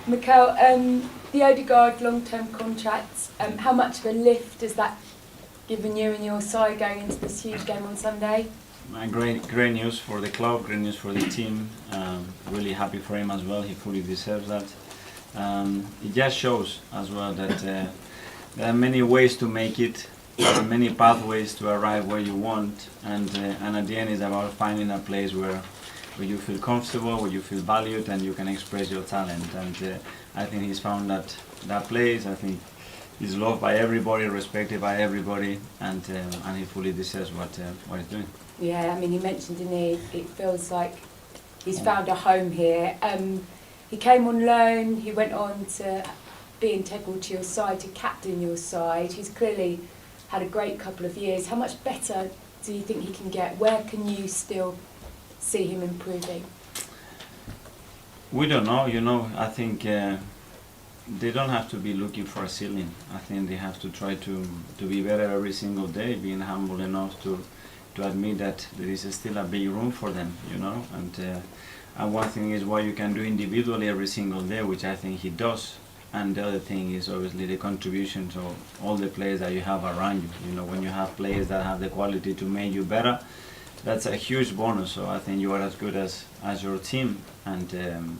Mikel, the Odegaard long-term contract, how much of a lift has that given you and your side going into this huge game on Sunday? Great news for the club, great news for the team. Really happy for him as well. He fully deserves that. It just shows as well that there are many ways to make it. There are many pathways to arrive where you want, and at the end it's about finding a place where you feel comfortable, where you feel valued, and you can express your talent. And I think he's found that place. I think he's loved by everybody, respected by everybody, and he fully deserves what he's doing. Yeah, I mean, he mentioned in here, it feels like he's found a home here. He came on loan, he went on to be integral to your side, to captain your side. He's clearly had a great couple of years. How much better do you think he can get? Where can you still see him improving? We don't know, I think they don't have to be looking for a ceiling. I think they have to try to be better every single day, being humble enough to admit that there is still a big room for them, and one thing is what you can do individually every single day, which I think he does, and the other thing is obviously the contribution to all the players that you have around you. When you have players that have the quality to make you better, that's a huge bonus. So I think you are as good as your team, and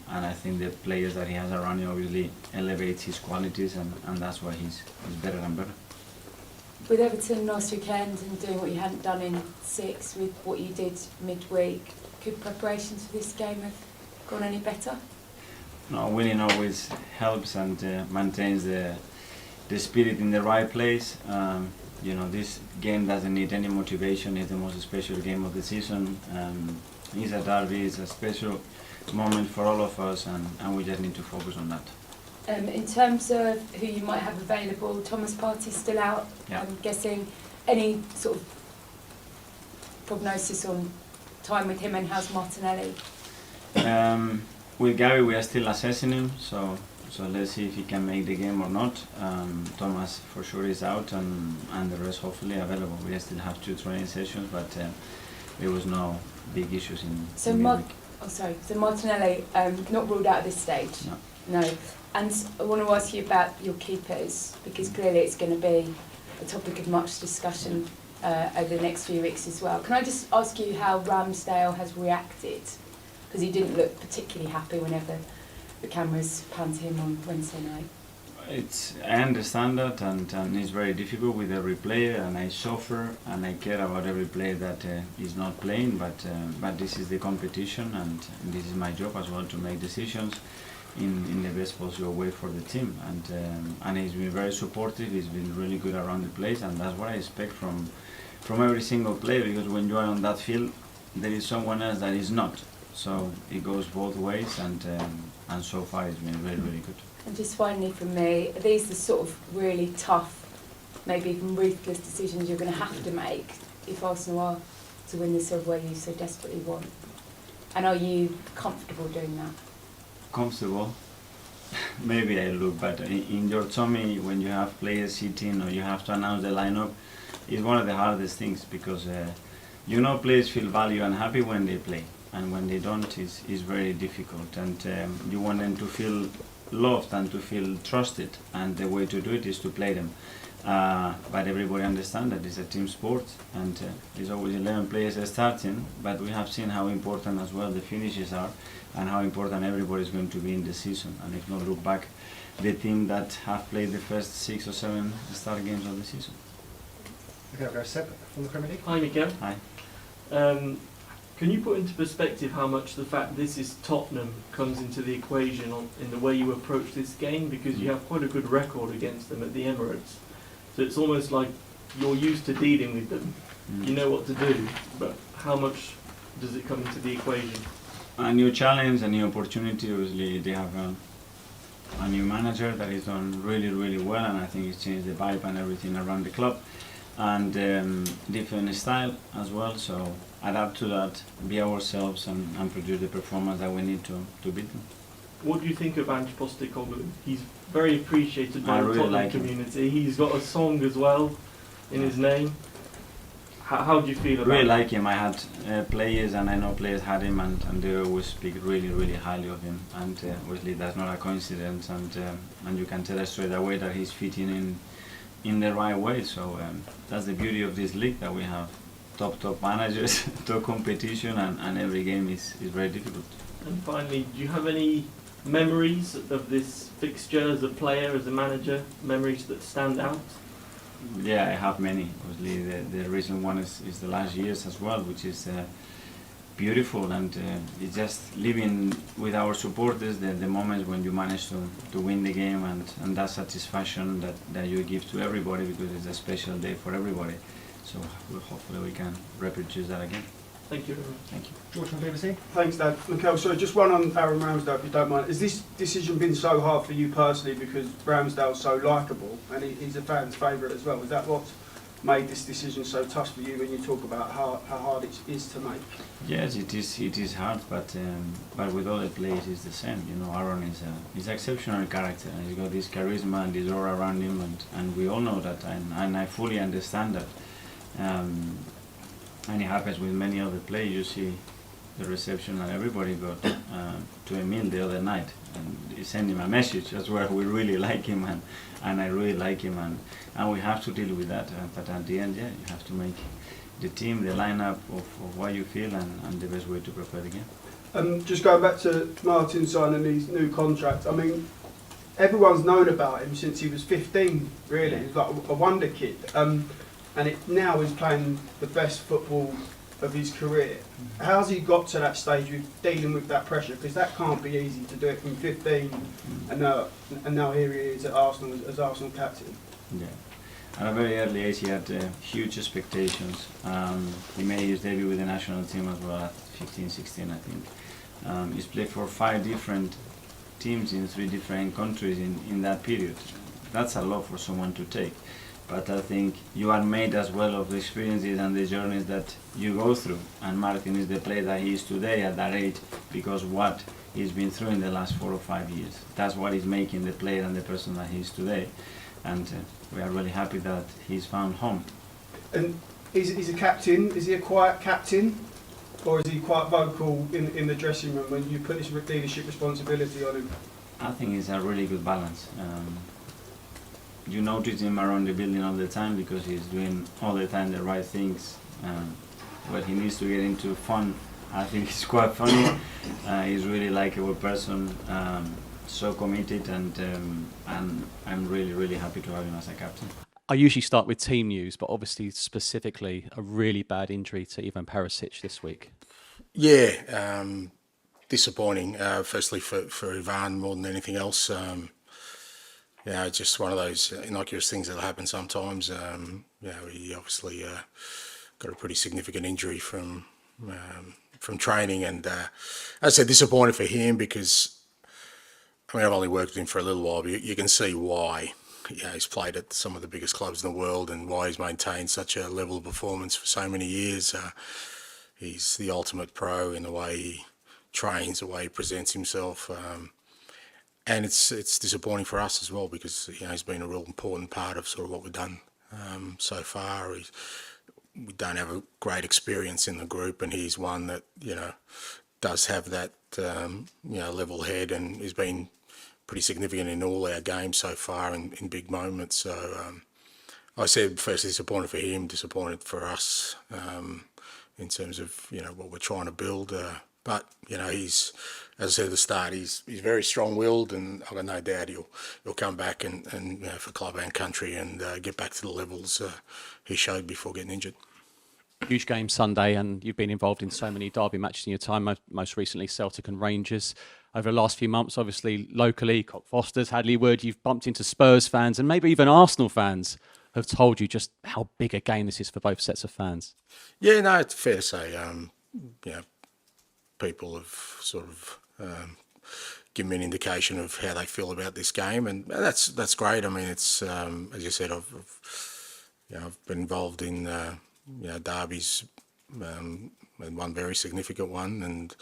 I think the players that he has around you obviously elevates his qualities, and that's why he's better and better. With Everton last weekend and doing what you hadn't done in 6, with what you did midweek, could preparations for this game have gone any better? No, winning always helps and maintains the spirit in the right place. This game doesn't need any motivation. It's the most special game of the season. It's a derby, it's a special moment for all of us, and we just need to focus on that. In terms of who you might have available, Thomas Partey's still out. Yeah. I'm guessing any sort of prognosis on time with him, and how's Martinelli? With Gary, we are still assessing him, so let's see if he can make the game or not. Thomas for sure is out, and the rest hopefully available. We still have 2 training sessions, but there was no big issues in midweek. So Martinelli not ruled out at this stage? No. And I want to ask you about your keepers, because clearly it's going to be a topic of much discussion over the next few weeks as well. Can I just ask you how Ramsdale has reacted? Because he didn't look particularly happy whenever the cameras panned to him on Wednesday night. I understand that, and it's very difficult with every player, and I suffer and I care about every player that is not playing, but this is the competition, and this is my job as well to make decisions in the best possible way for the team, and he's been very supportive. He's been really good around the place, and that's what I expect from every single player, because when you are on that field there is someone else that is not, so it goes both ways, and so far it's been really, really good. And just finally from me, are these the sort of really tough, maybe even ruthless decisions you're going to have to make if Arsenal are to win the silverware you so desperately want? And are you comfortable doing that? Comfortable? Maybe I look, but in your tummy, when you have players sitting or you have to announce the lineup, it's one of the hardest things, because players feel valued and happy when they play, and when they don't, it's very difficult, and you want them to feel loved and to feel trusted, and the way to do it is to play them. But everybody understands that it's a team sport, and there's always 11 players starting, but we have seen how important as well the finishes are, and how important everybody is going to be in the season. And if not, look back, the team that have played the first 6 or 7 start games of the season. Okay, I'll go Seb from the Premier League. Hi, Miguel. Hi. Can you put into perspective how much the fact this is Tottenham comes into the equation in the way you approach this game? Because you have quite a good record against them at the Emirates. So it's almost like you're used to dealing with them. You know what to do, but how much does it come into the equation? A new challenge, a new opportunity. Obviously, they have a new manager that is done really, really well, and I think he's changed the vibe and everything around the club, and different style as well. So adapt to that, be ourselves, and produce the performance that we need to beat them. What do you think of Postecoglou? He's very appreciated by the really Tottenham like him. community. He's got a song as well in his name. How do you feel about Really it? like him. I had players, and I know players had him, and they always speak really, really highly of him. And obviously, that's not a coincidence, and you can tell straight away that he's fitting in the right way. So that's the beauty of this league, that we have top managers, top competition, and every game is very difficult. And finally, do you have any memories of this fixture as a player, as a manager? Memories that stand out? Yeah, I have many. Obviously, the recent one is the last years as well, which is beautiful, and it's just living with our supporters, the moments when you manage to win the game, and that satisfaction that you give to everybody, because it's a special day for everybody. So hopefully we can reproduce that again. Thank you very much. Thank you. George from BBC. Thanks, Dad. Mikel, sorry, just one on Aaron Ramsdale, if you don't mind. Has this decision been so hard for you personally because Ramsdale's so likeable and he's a fan's favourite as well? Is that what made this decision so tough for you when you talk about how hard it is to make? Yes, it is hard, but with all the players it's the same. You know, Aaron is an exceptional character, and he's got this charisma and this aura around him, and we all know that, and I fully understand that. And it happens with many other players. You see the reception that everybody got to Emil the other night, and he sent him a message. That's where we really like him, and I really like him, and we have to deal with that. But at the end, yeah, you have to make the team, the lineup of what you feel, and the best way to prepare the game. Just going back to Martin signing his new contract, I mean, everyone's known about him since he was 15, really. He was like a wonder kid. And it now is playing the best football of his career. How's he got to that stage with dealing with that pressure? Because that can't be easy to do it from 15, and now here he is at Arsenal as Arsenal captain. Yeah. At a very early age, he had huge expectations. He made his debut with the national team as well at 15, 16, I think. He's played for 5 different teams in 3 different countries in that period. That's a lot for someone to take. But I think you are made as well of the experiences and the journeys that you go through. And Martin is the player that he is today at that age because what he's been through in the last 4 or 5 years. That's what is making the player and the person that he is today. And we are really happy that he's found home. And he's a captain. Is he a quiet captain? Or is he quite vocal in the dressing room when you put this leadership responsibility on him? I think it's a really good balance. You notice him around the building all the time because he's doing all the time the right things. But he needs to get into fun. I think he's quite funny. He's really likable person, so committed, and I'm really, really happy to have him as a captain. I usually start with team news, but obviously specifically a really bad injury to Ivan Perisic this week. Yeah, disappointing. Firstly for Ivan more than anything else. Yeah, it's just one of those innocuous things that happen sometimes. He obviously got a pretty significant injury from training, and as I said, disappointed for him because I mean I've only worked with him for a little while, but you can see why. He's played at some of the biggest clubs in the world, and why he's maintained such a level of performance for so many years. He's the ultimate pro in the way he trains, the way he presents himself. And it's disappointing for us as well because he's been a real important part of sort of what we've done so far. We don't have a great experience in the group, and he's one that does have that level head, and has been pretty significant in all our games so far in big moments. So I said first disappointed for him, disappointed for us in terms of what we're trying to build. But he's, as I said at the start, he's very strong-willed, and I've got no doubt he'll come back and for club and country and get back to the levels he showed before getting injured. Huge game Sunday, and you've been involved in so many derby matches in your time, most recently Celtic and Rangers. Over the last few months, obviously locally, Cockfosters, Hadley Wood, you've bumped into Spurs fans and maybe even Arsenal fans have told you just how big a game this is for both sets of fans. Yeah, no, it's fair to say. People have sort of given me an indication of how they feel about this game, and that's great. I mean, it's as you said, I've been involved in derbies, and one very significant one, and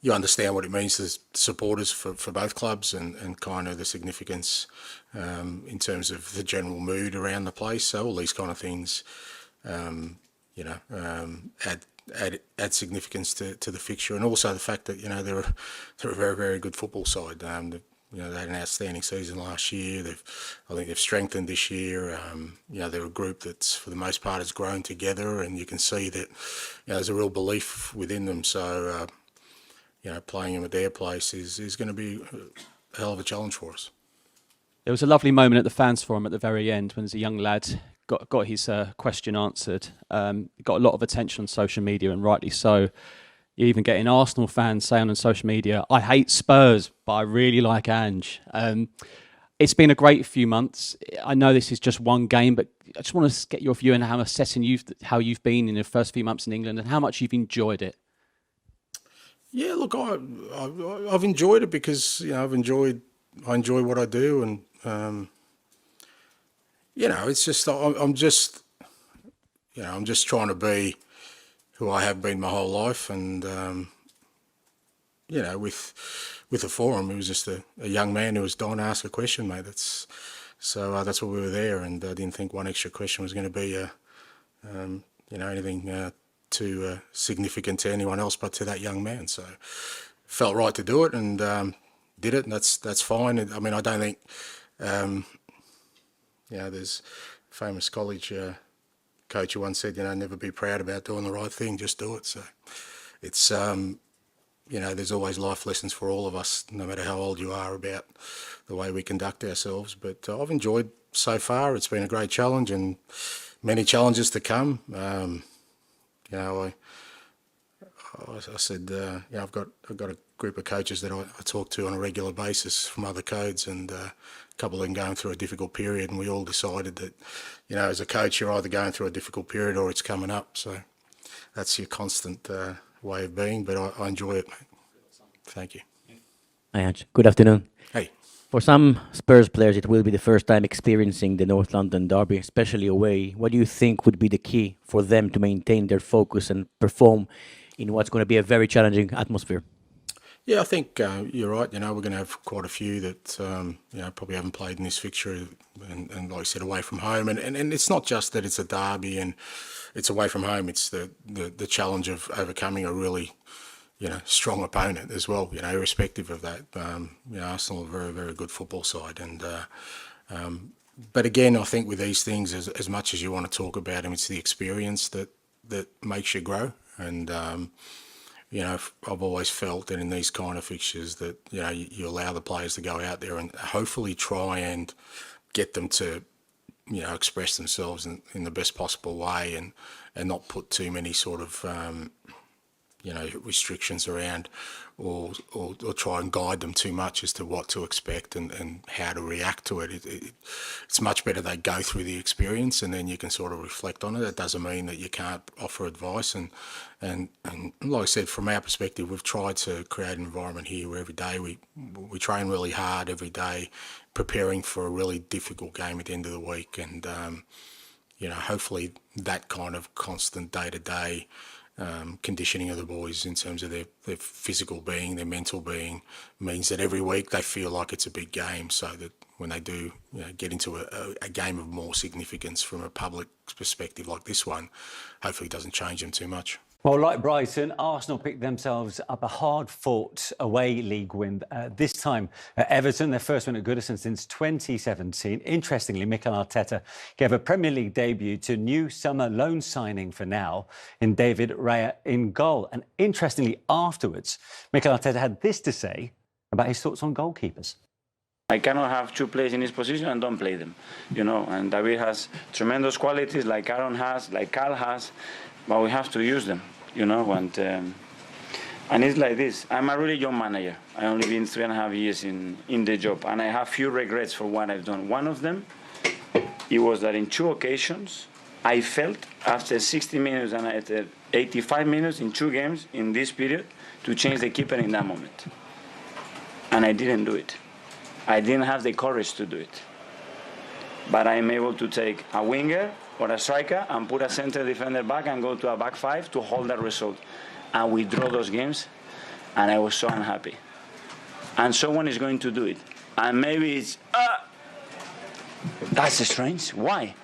you understand what it means to supporters for both clubs, and kind of the significance in terms of the general mood around the place. So all these kind of things, add significance to the fixture, and also the fact that they're a very, very good football side. They had an outstanding season last year. I think they've strengthened this year. They're a group that's for the most part has grown together, and you can see that there's a real belief within them. So playing them at their place is going to be a hell of a challenge for us. There was a lovely moment at the fans forum at the very end when there's a young lad got his question answered. Got a lot of attention on social media, and rightly so. You're even getting Arsenal fans saying on social media, "I hate Spurs, but I really like Ange." It's been a great few months. I know this is just one game, but I just want to get your view on how you've been in the first few months in England and how much you've enjoyed it. Yeah, look, I've enjoyed it because I enjoy what I do, and it's just I'm just trying to be who I have been my whole life, and with the forum, it was just a young man who was dying to ask a question, mate. That's what we were there, and I didn't think one extra question was going to be anything too significant to anyone else but to that young man. So felt right to do it, and did it, and that's fine. I mean, I don't think there's a famous college coach who once said, never be proud about doing the right thing, just do it. So it's there's always life lessons for all of us, no matter how old you are, about the way we conduct ourselves. But I've enjoyed so far. It's been a great challenge, and many challenges to come. I said, I've got a group of coaches that I talk to on a regular basis from other codes, and a couple of them going through a difficult period, and we all decided that, as a coach, you're either going through a difficult period or it's coming up. So that's your constant way of being, but I enjoy it, mate. Thank you. Hi, Ange. Good afternoon. Hey. For some Spurs players, it will be the first time experiencing the North London derby, especially away. What do you think would be the key for them to maintain their focus and perform in what's going to be a very challenging atmosphere? Yeah, I think you're right. We're going to have quite a few that probably haven't played in this fixture, and like I said, away from home. And it's not just that it's a derby and it's away from home. It's the challenge of overcoming a really strong opponent as well. Irrespective of that, Arsenal are a very, very good football side. And but again, I think with these things, as much as you want to talk about them, it's the experience that makes you grow. And I've always felt that in these kind of fixtures that you allow the players to go out there and hopefully try and get them to express themselves in the best possible way, and not put too many sort of restrictions around, or try and guide them too much as to what to expect and how to react to it. It's much better they go through the experience, and then you can sort of reflect on it. It doesn't mean that you can't offer advice. And like I said, from our perspective, we've tried to create an environment here where every day we train really hard every day, preparing for a really difficult game at the end of the week. And hopefully that kind of constant day-to-day conditioning of the boys in terms of their physical being, their mental being, means that every week they feel like it's a big game, so that when they do get into a game of more significance from a public perspective like this one, hopefully it doesn't change them too much. Well, like Brighton, Arsenal picked themselves up a hard-fought away league win, this time at Everton, their first win at Goodison since 2017. Interestingly, Mikel Arteta gave a Premier League debut to new summer loan signing for now in David Raya in goal. And interestingly, afterwards, Mikel Arteta had this to say about his thoughts on goalkeepers. I cannot have two players in his position and don't play them, and David has tremendous qualities like Aaron has, like Carl has, but we have to use them, and it's like this. I'm a really young manager. I only been 3.5 years in the job, and I have few regrets for what I've done. One of them, it was that in 2 occasions, I felt after 60 minutes and after 85 minutes in 2 games in this period to change the keeper in that moment. And I didn't do it. I didn't have the courage to do it. But I'm able to take a winger or a striker and put a center defender back and go to a back 5 to hold that result. And we draw those games, and I was so unhappy. And someone is going to do it. And maybe it's, that's strange. Why?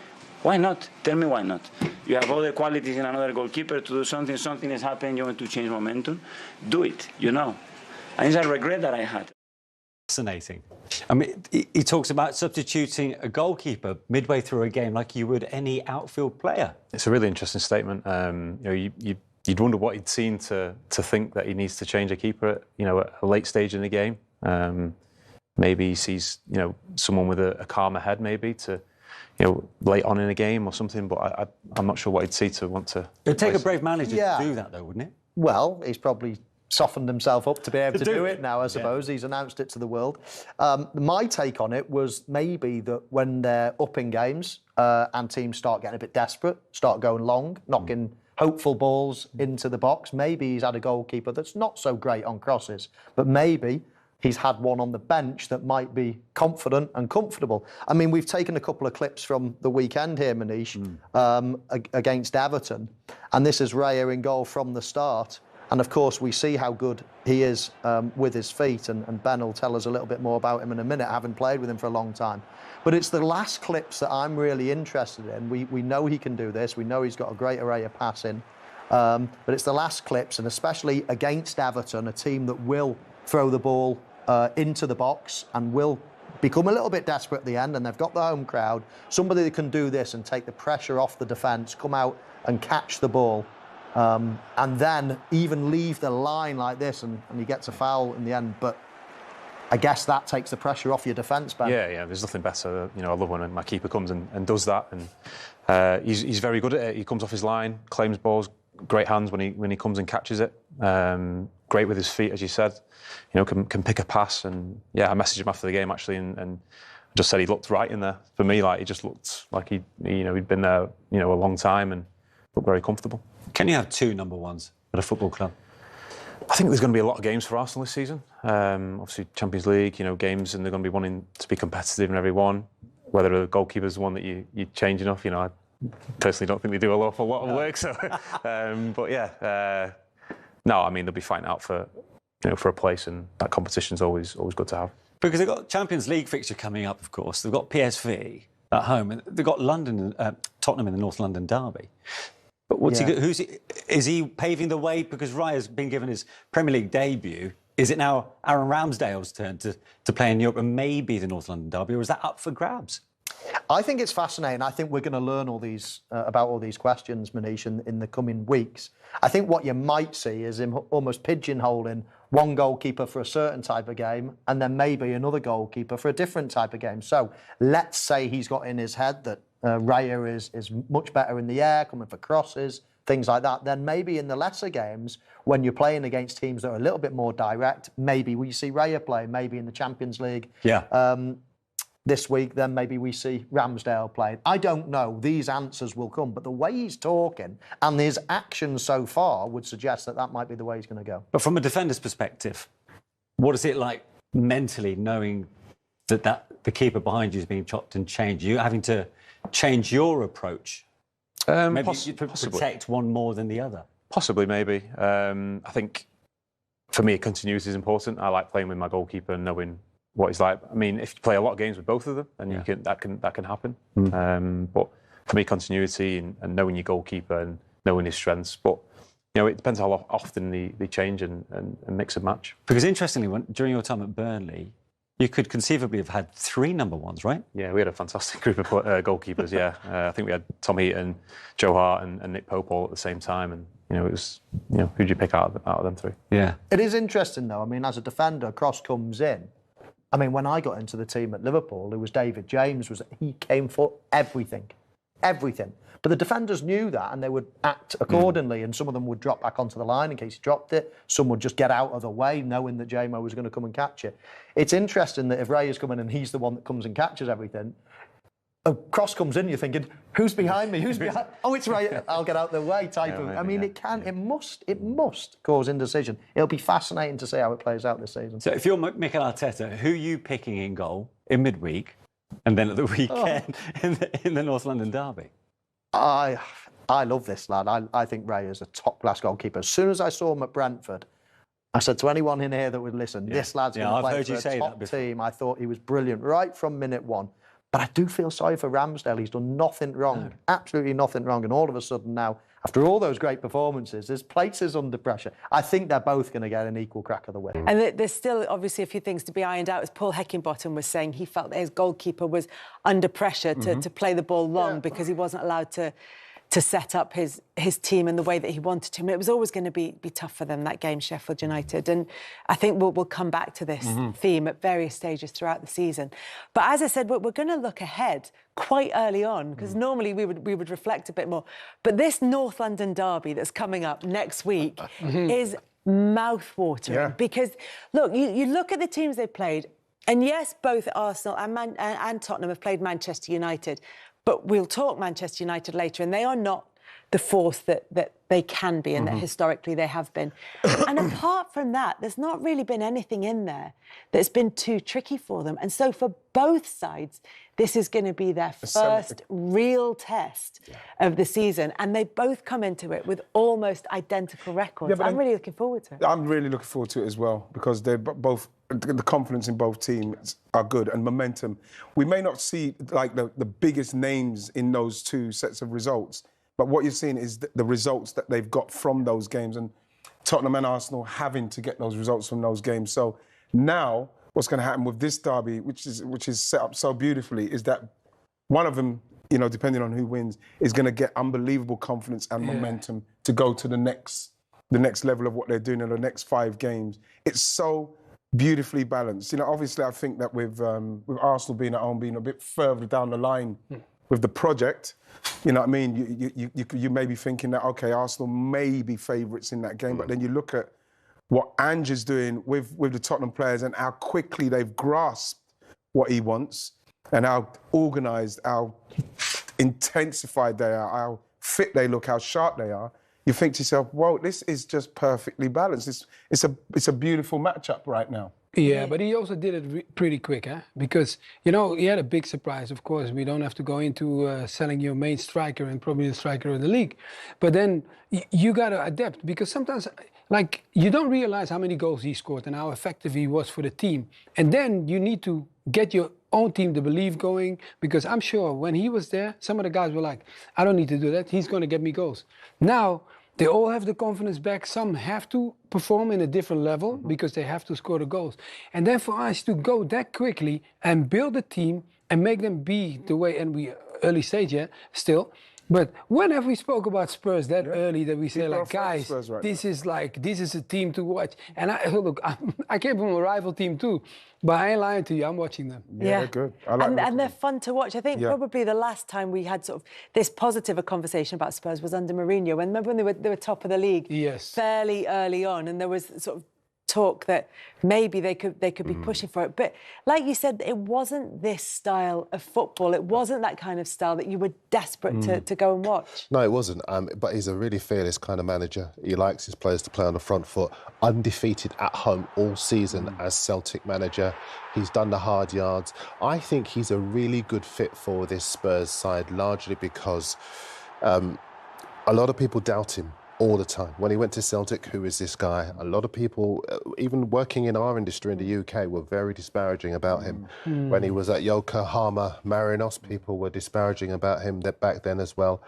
Why not? Tell me why not. You have all the qualities in another goalkeeper to do something. Something is happening. You want to change momentum. Do it. And it's a regret that I had. Fascinating. I mean, he talks about substituting a goalkeeper midway through a game like you would any outfield player. It's a really interesting statement. You'd wonder what he'd seen to think that he needs to change a keeper at a late stage in the game. Maybe he sees someone with a calmer head, maybe to late on in a game or something. But I'm not sure what he'd see to want to. It'd take a brave manager to do that, though, wouldn't it? Well, he's probably softened himself up to be able to do it now, I suppose. He's announced it to the world. My take on it was maybe that when they're up in games and teams start getting a bit desperate, start going long, knocking hopeful balls into the box, maybe he's had a goalkeeper that's not so great on crosses, but maybe he's had one on the bench that might be confident and comfortable. I mean, we've taken a couple of clips from the weekend here, Manish, against Everton, and this is Raya in goal from the start. And of course, we see how good he is with his feet, and Ben will tell us a little bit more about him in a minute, having played with him for a long time. But it's the last clips that I'm really interested in. We know he can do this. We know he's got a great array of passing. But it's the last clips, and especially against Everton, a team that will throw the ball into the box and will become a little bit desperate at the end, and they've got the home crowd. Somebody that can do this and take the pressure off the defence, come out and catch the ball. And then even leave the line like this, and he gets a foul in the end. But I guess that takes the pressure off your defence, Ben. Yeah, there's nothing better. I love when my keeper comes and does that, and he's very good at it. He comes off his line, claims balls, great hands when he comes and catches it. Great with his feet, as you said. Can pick a pass, and I messaged him after the game actually, and just said he looked right in there for me. Like he just looked like he'd been there a long time and looked very comfortable. Can you have two number ones at a football club? I think there's going to be a lot of games for Arsenal this season. Obviously, Champions League, games, and they're going to be wanting to be competitive in every one. Whether the goalkeeper's the one that you change enough, I personally don't think they do an awful lot of work. So, no, I mean they'll be fighting out for a place, and that competition's always good to have. Because they've got Champions League fixture coming up, of course. They've got PSV at home, and they've got Tottenham in the North London derby. But is he paving the way? Because Raya's been given his Premier League debut. Is it now Aaron Ramsdale's turn to play in Europe and maybe the North London derby, or is that up for grabs? I think it's fascinating. I think we're going to learn all these about all these questions, Manish, in the coming weeks. I think what you might see is him almost pigeonholing one goalkeeper for a certain type of game and then maybe another goalkeeper for a different type of game. So let's say he's got in his head that Raya is much better in the air, coming for crosses, things like that. Then maybe in the lesser games, when you're playing against teams that are a little bit more direct, maybe we see Raya play. Maybe in the Champions League this week, then maybe we see Ramsdale play. I don't know. These answers will come. But the way he's talking and his actions so far would suggest that might be the way he's going to go. But from a defender's perspective, what is it like mentally knowing that the keeper behind you is being chopped and changed? You having to change your approach? Maybe you protect one more than the other. Possibly, maybe. I think for me, continuity is important. I like playing with my goalkeeper and knowing what he's like. I mean, if you play a lot of games with both of them, then that can happen. But for me, continuity and knowing your goalkeeper and knowing his strengths. But it depends how often they change and mix and match. Because interestingly, during your time at Burnley, you could conceivably have had 3 number ones, right? Yeah, we had a fantastic group of goalkeepers. Yeah, I think we had Tom Heaton, Joe Hart, and Nick Pope all at the same time, and it was who'd you pick out of them 3? Yeah, it is interesting though. I mean, as a defender, Cross comes in. I mean, when I got into the team at Liverpool, it was David James. He came for everything. But the defenders knew that, and they would act accordingly. And some of them would drop back onto the line in case he dropped it. Some would just get out of the way, knowing that JMO was going to come and catch it. It's interesting that if Ray is coming and he's the one that comes and catches everything, a cross comes in, you're thinking, who's behind me? Who's behind? Oh, it's Ray. I'll get out the way. I mean, it must cause indecision. It'll be fascinating to see how it plays out this season. So if you're Mikel Arteta, who are you picking in goal in midweek, and then at the weekend in the North London derby? I love this lad. I think Ray is a top-class goalkeeper. As soon as I saw him at Brentford, I said to anyone in here that would listen, this lad's going to play for a top team. I thought he was brilliant right from minute one. But I do feel sorry for Ramsdale. He's done nothing wrong, absolutely nothing wrong. And all of a sudden now, after all those great performances, his place is under pressure. I think they're both going to get an equal crack of the whip. And there's still obviously a few things to be ironed out. As Paul Heckingbottom was saying, he felt that his goalkeeper was under pressure to play the ball long because he wasn't allowed to set up his team in the way that he wanted to. I mean, it was always going to be tough for them, that game, Sheffield United. And I think we'll come back to this theme at various stages throughout the season. But as I said, we're going to look ahead quite early on, because normally we would reflect a bit more. But this North London derby that's coming up next week is mouth-watering. Because, look, you look at the teams they've played, and yes, both Arsenal and Tottenham have played Manchester United, but we'll talk Manchester United later, and they are not the force that they can be and that historically they have been. And apart from that, there's not really been anything in there that's been too tricky for them. And so for both sides, this is going to be their first real test of the season. And they both come into it with almost identical records. I'm really looking forward to it. I'm really looking forward to it as well, because they're both, the confidence in both teams are good, and momentum. We may not see like the biggest names in those two sets of results, but what you're seeing is the results that they've got from those games, and Tottenham and Arsenal having to get those results from those games. So now what's going to happen with this derby, which is set up so beautifully, is that one of them, you know, depending on who wins, is going to get unbelievable confidence and momentum to go to the next level of what they're doing in the next 5 games. It's so beautifully balanced. You know, obviously I think that with Arsenal being at home, being a bit further down the line with the project, you know what I mean? You may be thinking that, okay, Arsenal may be favourites in that game, but then you look at what Ange is doing with the Tottenham players and how quickly they've grasped what he wants and how organised, how intensified they are, how fit they look, how sharp they are. You think to yourself, whoa, this is just perfectly balanced. It's a beautiful matchup right now. Yeah, but he also did it pretty quick, huh? Because, you know, he had a big surprise. Of course, we don't have to go into selling your main striker and probably the striker of the league. But then you got to adapt, because sometimes, like, you don't realize how many goals he scored and how effective he was for the team. And then you need to get your own team to believe going, because I'm sure when he was there, some of the guys were like, I don't need to do that. He's going to get me goals. Now, they all have the confidence back. Some have to perform in a different level because they have to score the goals. And then for us to go that quickly and build a team and make them be the way, and we early stage still. But whenever we spoke about Spurs that early, that we say, like, guys, this is a team to watch. And I came from a rival team too, but I ain't lying to you, I'm watching them. Yeah, they're good. I like and they're fun to watch. I think probably the last time we had sort of this positive a conversation about Spurs was under Mourinho. And remember when they were top of the league fairly early on, and there was sort of talk that maybe they could be pushing for it. But like you said, it wasn't this style of football. It wasn't that kind of style that you were desperate to go and watch. No, it wasn't. But he's a really fearless kind of manager. He likes his players to play on the front foot. Undefeated at home all season as Celtic manager. He's done the hard yards. I think he's a really good fit for this Spurs side, largely because a lot of people doubt him all the time. When he went to Celtic, who is this guy? A lot of people, even working in our industry in the UK, were very disparaging about him. When he was at Yokohama Marinos, people were disparaging about him back then as well.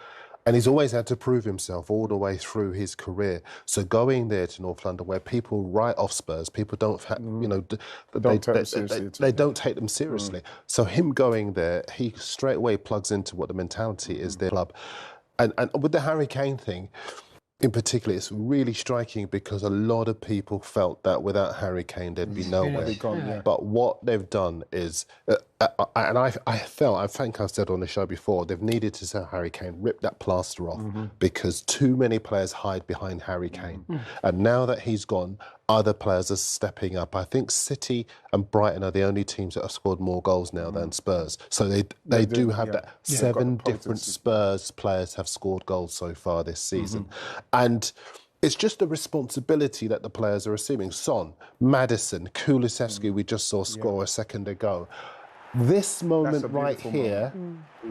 And he's always had to prove himself all the way through his career. So going there to North London, where people write off Spurs, people don't, you know, they don't take them seriously. So him going there, he straight away plugs into what the mentality is their club. And with the Harry Kane thing, in particular, it's really striking because a lot of people felt that without Harry Kane, there'd be nowhere. But what they've done is, and I think I've said on the show before, they've needed to say Harry Kane, rip that plaster off, because too many players hide behind Harry Kane. And now that he's gone, other players are stepping up. I think City and Brighton are the only teams that have scored more goals now than Spurs. So they do have that. 7 different Spurs players have scored goals so far this season. And it's just a responsibility that the players are assuming. Son, Maddison, Kulusevski, we just saw score a second ago. This moment right here,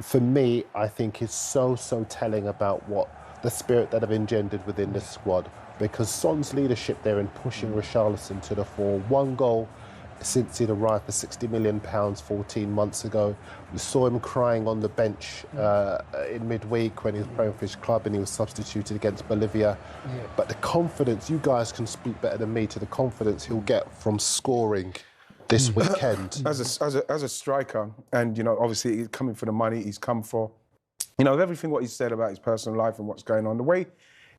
for me, I think is so telling about what the spirit that have engendered within the squad. Because Son's leadership there in pushing Richarlison to the fore, 1 goal since he'd arrived for £60 million 14 months ago. We saw him crying on the bench in midweek when he was playing for his club and he was substituted against Bolivia. But the confidence, you guys can speak better than me to the confidence he'll get from scoring this weekend. As a striker, and, you know, obviously he's coming for the money he's come for, you know, everything what he said about his personal life and what's going on, the way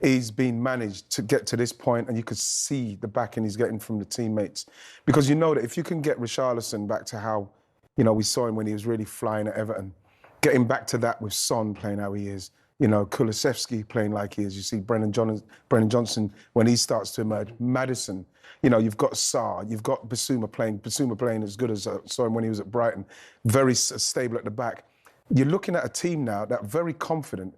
he's been managed to get to this point, and you could see the backing he's getting from the teammates. Because you know that if you can get Richarlison back to how, you know, we saw him when he was really flying at Everton, get him back to that with Son playing how he is, you know, Kulusevski playing like he is, you see Brennan Johnson when he starts to emerge, Maddison, you know, you've got Sarr, you've got Bissouma playing as good as I saw him when he was at Brighton, very stable at the back. You're looking at a team now that are very confident,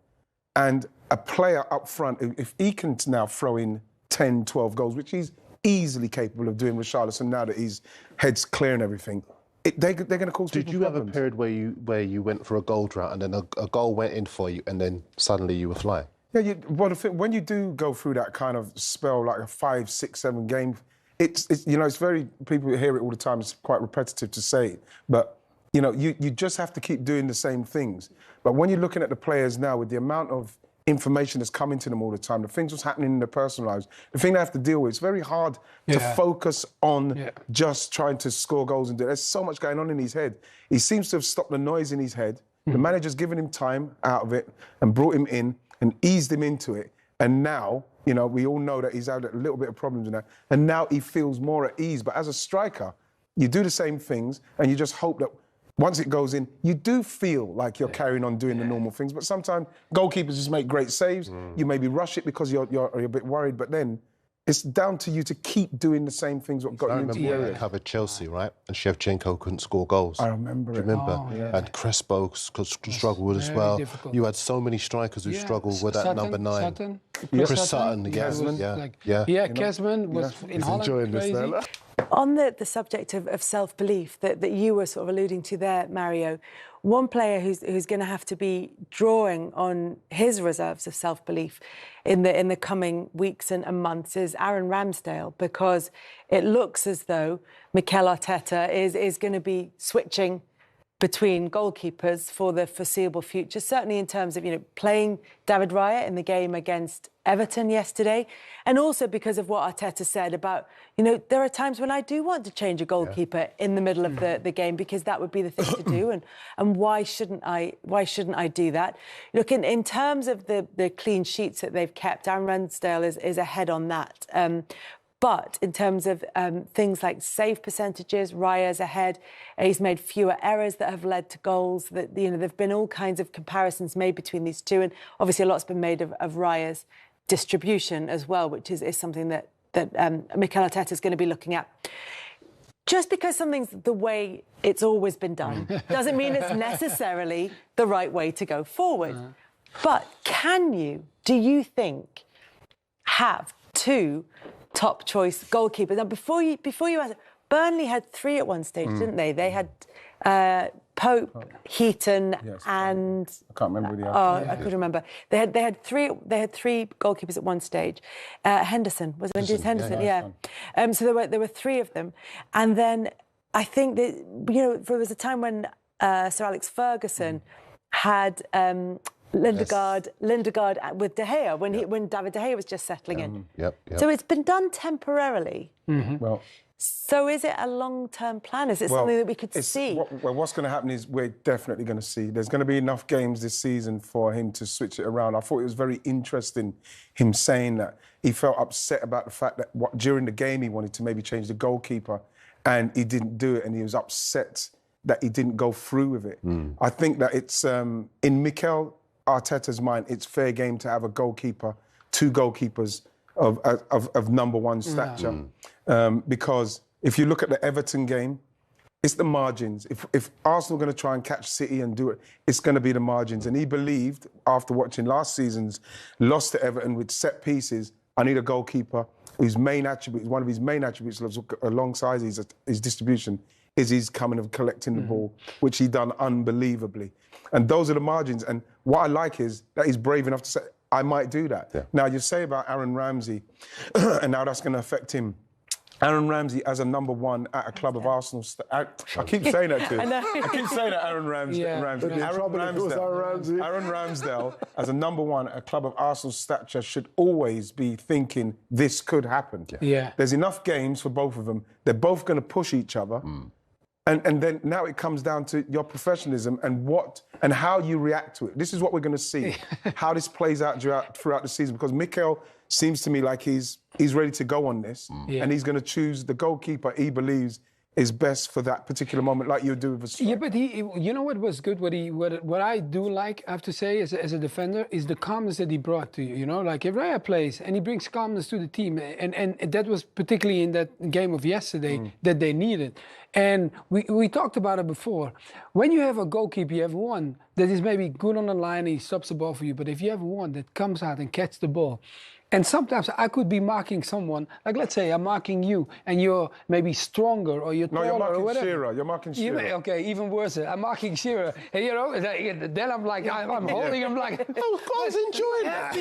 and a player up front, if he can now throw in 10, 12 goals, which he's easily capable of doing, Richarlison, now that his head's clear and everything, they're going to cause people problems. Did you have a period where you went for a goal drought and then a goal went in for you and then suddenly you were flying? Yeah, well, when you do go through that kind of spell, like a 5, 6, 7 game, it's you know, it's very, people hear it all the time, it's quite repetitive to say it, but you know, you just have to keep doing the same things. But when you're looking at the players now, with the amount of information that's coming to them all the time, the things that's happening in their personal lives, the thing they have to deal with, it's very hard to focus on just trying to score goals and do it. There's so much going on in his head. He seems to have stopped the noise in his head. The manager's given him time out of it and brought him in and eased him into it. And now, you know, we all know that he's had a little bit of problems in that. And now he feels more at ease. But as a striker, you do the same things and you just hope that once it goes in, you do feel like you're carrying on doing the normal things. But sometimes goalkeepers just make great saves. You maybe rush it because you're a bit worried, but then it's down to you to keep doing the same things what got you into the area. I covered Chelsea, right? And Shevchenko couldn't score goals. I remember it. Remember? Oh, yeah. And Crespo struggled as well. Difficult. You had so many strikers who struggled with that number 9. Chris Sutton, Kesman, Kesman was in Holland. Enjoying this now. On the subject of self-belief that you were sort of alluding to there, Mario, one player who's going to have to be drawing on his reserves of self-belief in the coming weeks and months is Aaron Ramsdale, because it looks as though Mikel Arteta is going to be switching between goalkeepers for the foreseeable future, certainly in terms of, you know, playing David Raya in the game against Everton yesterday, and also because of what Arteta said about, you know, there are times when I do want to change a goalkeeper in the middle of the game, because that would be the thing to do, and why shouldn't I do that? Look, in terms of the clean sheets that they've kept, Aaron Ramsdale is ahead on that. But in terms of things like save percentages, Raya's ahead. He's made fewer errors that have led to goals. That, you know, there've been all kinds of comparisons made between these two, and obviously a lot's been made of Raya's distribution as well, which is something that Mikel Arteta is going to be looking at. Just because something's the way it's always been done doesn't mean it's necessarily the right way to go forward. But do you think, have two top choice goalkeepers? Now, before you answer, Burnley had 3 at one stage, didn't they? They had Pope, Heaton, and I can't remember the other. I couldn't remember. They had 3 goalkeepers at one stage. Henderson was it Henderson? Yeah. So there were 3 of them, and then I think that, you know, there was a time when Sir Alex Ferguson had Lindegaard with De Gea when David De Gea was just settling in. So it's been done temporarily. Well, so is it a long-term plan? Is it something that we could see? What's going to happen is we're definitely going to see. There's going to be enough games this season for him to switch it around. I thought it was very interesting, him saying that he felt upset about the fact that during the game he wanted to maybe change the goalkeeper and he didn't do it, and he was upset that he didn't go through with it. I think that it's, in Mikel Arteta's mind, it's fair game to have a goalkeeper, 2 goalkeepers of number 1 stature. Because if you look at the Everton game, it's the margins. If Arsenal are going to try and catch City and do it, it's going to be the margins. And he believed, after watching last season's loss to Everton with set pieces, I need a goalkeeper whose main attribute, one of his main attributes alongside his distribution, is he's coming and collecting the ball, which he done unbelievably. And those are the margins. And what I like is that he's brave enough to say, I might do that. Now, you say about Aaron Ramsey, and now that's going to affect him. Aaron Ramsey as a number one at a club of Arsenal. I keep saying that too. I keep saying that Aaron Ramsey. Aaron Ramsdale as a number one at a club of Arsenal stature should always be thinking this could happen. Yeah. There's enough games for both of them. They're both going to push each other. And then now it comes down to your professionalism and how you react to it. This is what we're going to see, how this plays out throughout the season. Because Mikel seems to me like he's ready to go on this, and he's going to choose the goalkeeper he believes is best for that particular moment, like you do with a striker. Yeah, but you know what was good? What I do like, I have to say, as a defender, is the calmness that he brought to you. You know, like if Raya plays and he brings calmness to the team, and that was particularly in that game of yesterday that they needed. And we talked about it before. When you have a goalkeeper, you have one that is maybe good on the line and he stops the ball for you. But if you have one that comes out and catches the ball, and sometimes I could be marking someone, like let's say I'm marking you, and you're maybe stronger or you're taller you're marking or whatever. Shearer. You're marking Shearer. Okay, even worse. I'm marking Shearer. And you know, then I'm like, I'm holding him like... Those guys enjoying that.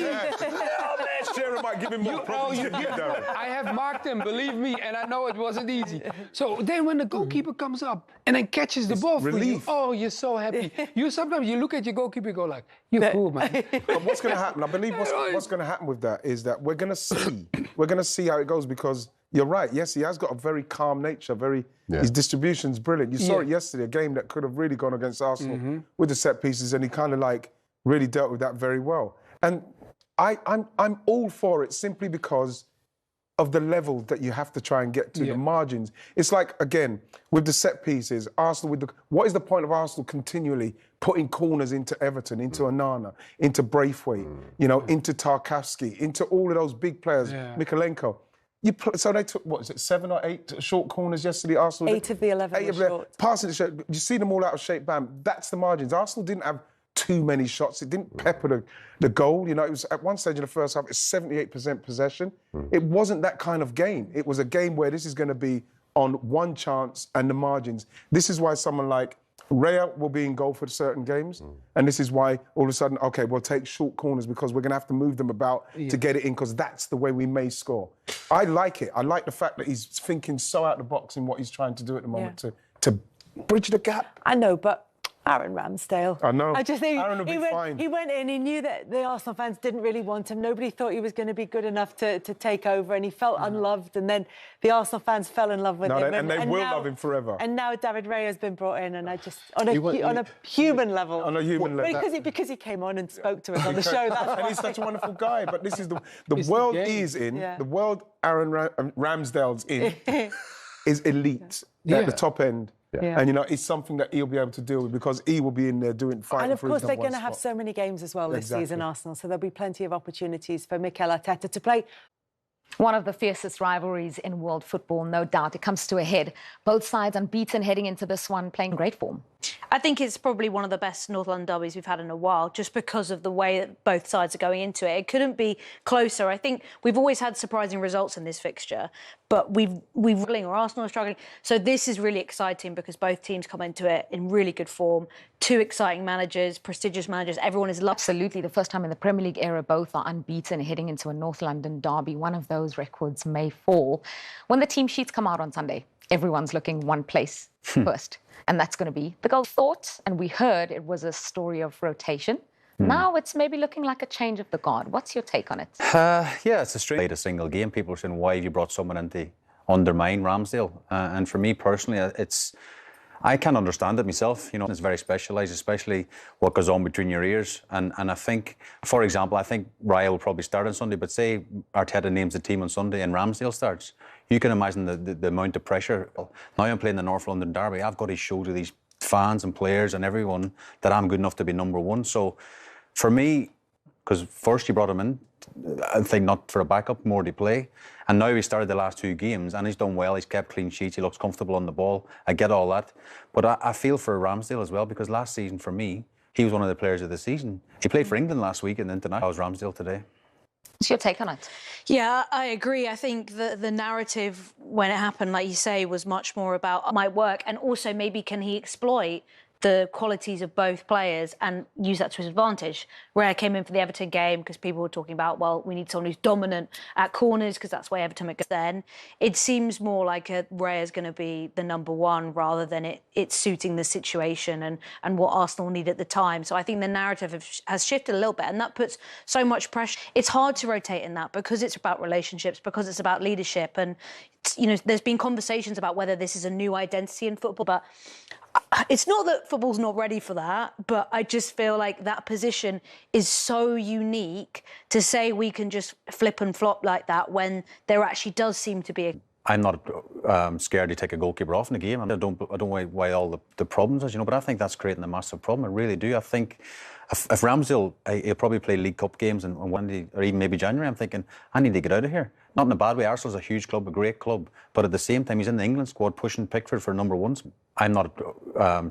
Shearer might give him more problems. I have marked him, believe me, and I know it wasn't easy. So then when the goalkeeper comes up and then catches the ball for you, oh, you're so happy. Sometimes you look at your goalkeeper and go like, you fool, man. But what's going to happen? I believe what's going to happen with that is that we're going to see how it goes, because you're right. Yes, he has got a very calm nature. His distribution's brilliant. You saw it yesterday, a game that could have really gone against Arsenal with the set pieces, and he kind of like really dealt with that very well. And I'm all for it simply because of the level that you have to try and get to, the margins. It's like, again, with the set pieces, Arsenal, what is the point of Arsenal continually putting corners into Everton, into Onana, into Braithwaite, into Tarkowski, into all of those big players, Mikalenko. So they took, 7 or 8 short corners yesterday, Arsenal? 8 of the 11 were short. Passing the shape, you see them all out of shape, bam, that's the margins. Arsenal didn't have too many shots. It didn't pepper the goal. You know, it was at one stage in the first half, it's 78% possession. It wasn't that kind of game. It was a game where this is going to be on one chance and the margins. This is why someone like Raya will be in goal for certain games, and this is why all of a sudden, okay, we'll take short corners because we're going to have to move them about to get it in, because that's the way we may score. I like it. I like the fact that he's thinking so out the box in what he's trying to do at the moment to bridge the gap. I know, but Aaron Ramsdale. I know. I just think Aaron will be fine. He went in, he knew that the Arsenal fans didn't really want him. Nobody thought he was going to be good enough to take over, and he felt unloved. And then the Arsenal fans fell in love with him. And they will love him forever. And now David Raya has been brought in, and I just, on a human level. On a human level. Because he came on and spoke to us on the show. That's and he's such a wonderful guy. But this is the world he's in, the world Aaron Ramsdale's in, is elite at the top end. And, you know, it's something that he'll be able to deal with because he will be in there fighting for his number one spot. And, of course, they're going to have so many games as well this season, Arsenal, so there'll be plenty of opportunities for Mikel Arteta to play. One of the fiercest rivalries in world football, no doubt. It comes to a head. Both sides unbeaten heading into this one, playing great form. I think it's probably one of the best North London derbies we've had in a while, just because of the way that both sides are going into it. It couldn't be closer. I think we've always had surprising results in this fixture, but we've struggling, or Arsenal are struggling. So this is really exciting because both teams come into it in really good form. Two exciting managers, prestigious managers. Everyone is absolutely the first time in the Premier League era. Both are unbeaten heading into a North London derby. One of those records may fall when the team sheets come out on Sunday. Everyone's looking one place first, and that's going to be the goal. Thought, and we heard it was a story of rotation. Now it's maybe looking like a change of the guard. What's your take on it? Yeah, it's a strange. Played a single game. People are saying, why have you brought someone in to undermine Ramsdale? And for me personally, I can't understand it myself. You know, it's very specialised, especially what goes on between your ears. And I think, for example, I think Raya will probably start on Sunday, but say Arteta names the team on Sunday and Ramsdale starts. You can imagine the amount of pressure. Now I'm playing the North London derby. I've got to show to these fans and players and everyone that I'm good enough to be number one. So for me, because first you brought him in, I think not for a backup, more to play. And now he started the last 2 games and he's done well. He's kept clean sheets. He looks comfortable on the ball. I get all that. But I feel for Ramsdale as well, because last season for me, he was one of the players of the season. He played for England last week and then tonight I was Ramsdale today. What's your take on it? Yeah, I agree. I think the narrative when it happened, like you say, was much more about might work, and also maybe can he exploit the qualities of both players and use that to his advantage. Raya came in for the Everton game because people were talking about, well, we need someone who's dominant at corners because that's where Everton goes then. It seems more like Raya's going to be the number one rather than it suiting the situation and what Arsenal need at the time. So I think the narrative has shifted a little bit, and that puts so much pressure. It's hard to rotate in that because it's about relationships, because it's about leadership. And, you know, there's been conversations about whether this is a new identity in football, but it's not that football's not ready for that, but I just feel like that position is so unique to say we can just flip and flop like that when there actually does seem to be a... I'm not scared to take a goalkeeper off in the game. I don't weigh all the problems, as you know, but I think that's creating a massive problem. I really do. I think if Ramsdale, he'll probably play League Cup games in Wednesday or even maybe January, I'm thinking, I need to get out of here. Not in a bad way. Arsenal's a huge club, a great club, but at the same time, he's in the England squad pushing Pickford for number ones. I'm not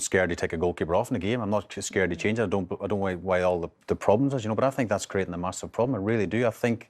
scared to take a goalkeeper off in the game. I'm not scared to change it. I don't weigh all the problems, as you know, but I think that's creating a massive problem. I really do. I think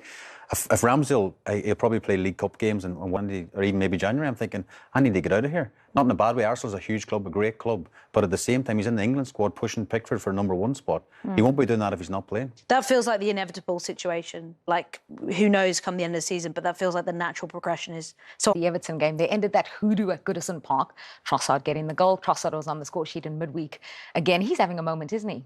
if Ramsdale, he'll probably play League Cup games in Wednesday or even maybe January, I'm thinking, I need to get out of here. Not in a bad way. Arsenal's a huge club, a great club, but at the same time, he's in the England squad pushing Pickford for number one spot. He won't be doing that if he's not playing. That feels like the inevitable situation. Like, who knows come the end of the season, but that feels like the natural progression is... So the Everton game, they ended that hoodoo at Goodison Park. Trossard getting the goal. Trossard was on the score sheet in midweek. Again, he's having a moment, isn't he?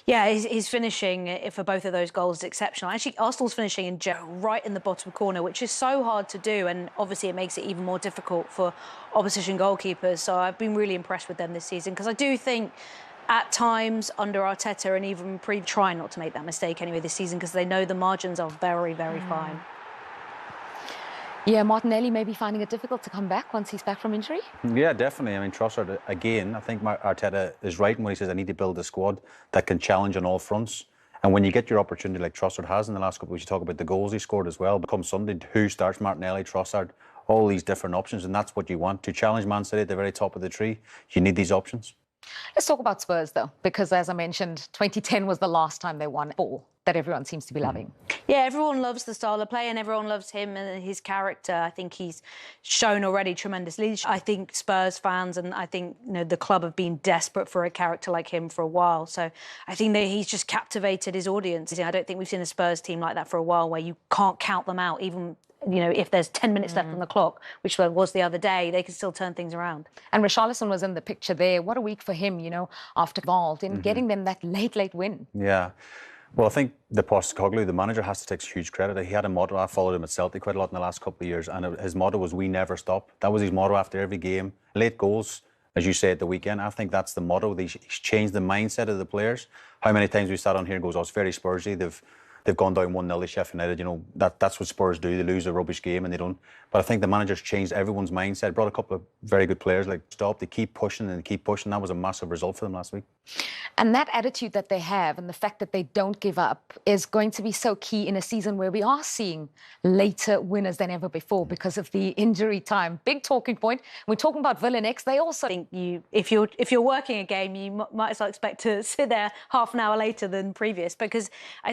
Yeah, his finishing for both of those goals is exceptional. Actually, Arsenal's finishing in right in the bottom corner, which is so hard to do, and obviously it makes it even more difficult for opposition goalkeepers. So I've been really impressed with them this season, because I do think at times under Arteta and even try not to make that mistake anyway this season, because they know the margins are very, very fine. Yeah, Martinelli may be finding it difficult to come back once he's back from injury. Yeah, definitely. I mean, Trossard, again, I think Arteta is right when he says I need to build a squad that can challenge on all fronts. And when you get your opportunity like Trossard has in the last couple of weeks, you talk about the goals he scored as well. But come Sunday, who starts? Martinelli, Trossard, all these different options. And that's what you want. To challenge Man City at the very top of the tree, you need these options. Let's talk about Spurs, though, because as I mentioned, 2010 was the last time they won ball that everyone seems to be loving. Yeah, everyone loves the style of play and everyone loves him and his character. I think he's shown already tremendous leadership. I think Spurs fans and I think the club have been desperate for a character like him for a while. So I think that he's just captivated his audience. I don't think we've seen a Spurs team like that for a while, where you can't count them out, even if there's 10 minutes left on the clock, which there was the other day, they can still turn things around. And Richarlison was in the picture there. What a week for him, after involved in getting them that late win. Yeah. Well, I think the Postecoglou, the manager, has to take huge credit. He had a motto. I followed him at Celtic quite a lot in the last couple of years, and his motto was, "We never stop." That was his motto after every game. Late goals, as you say, at the weekend. I think that's the motto. He's changed the mindset of the players. How many times we sat on here and goes, "Oh, it's very Spursy. They've gone down 1-0 to Sheffield United." That's what Spurs do. They lose a rubbish game and they don't. But I think the manager's changed everyone's mindset. Brought a couple of very good players like Stop. They keep pushing and they keep pushing. That was a massive result for them last week. And that attitude that they have and the fact that they don't give up is going to be so key in a season where we are seeing later winners than ever before because of the injury time. Big talking point. We're talking about Villa next. They also think if you're working a game, you might as well expect to sit there half an hour later than previous, because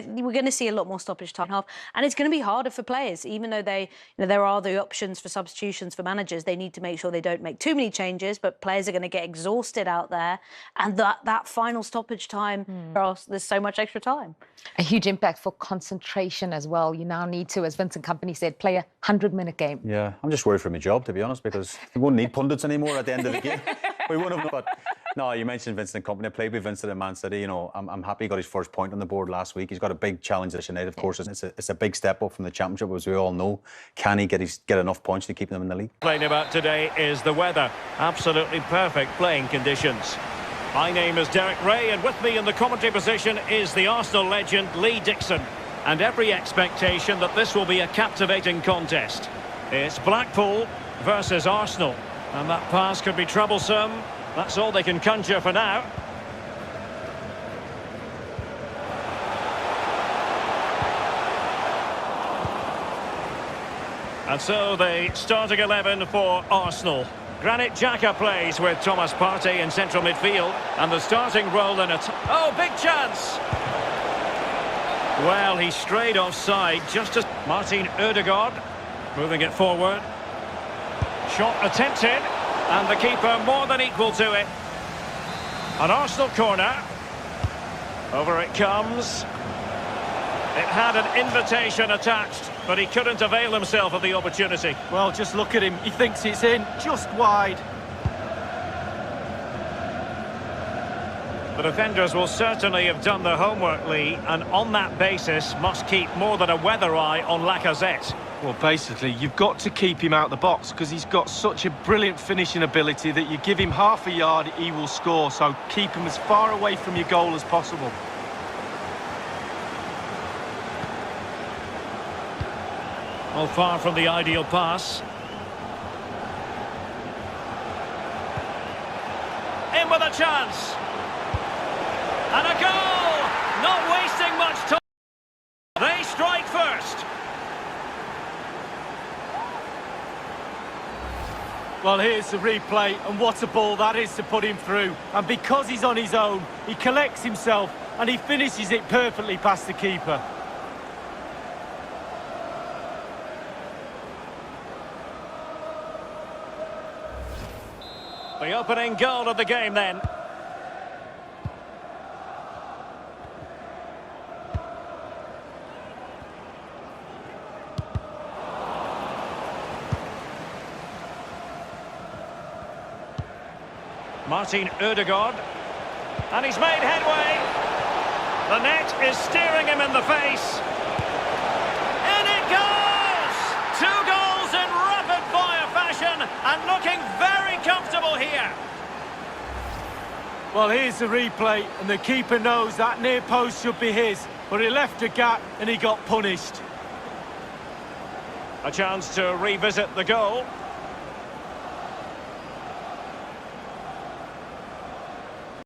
we're going to see a lot more stoppage time half, and it's going to be harder for players. Even though there are the options for substitutions for managers, they need to make sure they don't make too many changes. But players are going to get exhausted out there, and that final stoppage time, there's so much extra time. A huge impact for concentration as well. You now need to, as Vincent Kompany said, play a 100-minute game. Yeah, I'm just worried for my job, to be honest, because we won't need pundits anymore at the end of the game. We won't have, but no, you mentioned Vincent Kompany. I played with Vincent at Man City. I'm happy he got his first point on the board last week. He's got a big challenge at United, of course. It's a big step up from the Championship, as we all know. Can he get enough points to keep them in the league? Playing about today is the weather. Absolutely perfect playing conditions. My name is Derek Ray, and with me in the commentary position is the Arsenal legend Lee Dixon. And every expectation that this will be a captivating contest. It's Blackpool versus Arsenal. And that pass could be troublesome. That's all they can conjure for now. And so the starting 11 for Arsenal. Granit Xhaka plays with Thomas Partey in central midfield, and the starting role in big chance! Well, he strayed offside just as Martin Ødegaard moving it forward. Shot attempted, and the keeper more than equal to it. An Arsenal corner. Over it comes. It had an invitation attached, but he couldn't avail himself of the opportunity. Well, just look at him. He thinks it's in, just wide. The defenders will certainly have done their homework, Lee, and on that basis must keep more than a weather eye on Lacazette. Well, basically, you've got to keep him out the box because he's got such a brilliant finishing ability that you give him half a yard, he will score. So keep him as far away from your goal as possible. Well, far from the ideal pass. In with a chance. And a goal! Not wasting much time. They strike first. Well, here's the replay, and what a ball that is to put him through. And because he's on his own, he collects himself and he finishes it perfectly past the keeper. The opening goal of the game then. Martin Ødegaard. And he's made headway. The net is staring him in the face. In it goes! 2 goals in rapid-fire fashion and looking very comfortable here. Well, here's the replay, and the keeper knows that near post should be his, but he left a gap and he got punished. A chance to revisit the goal.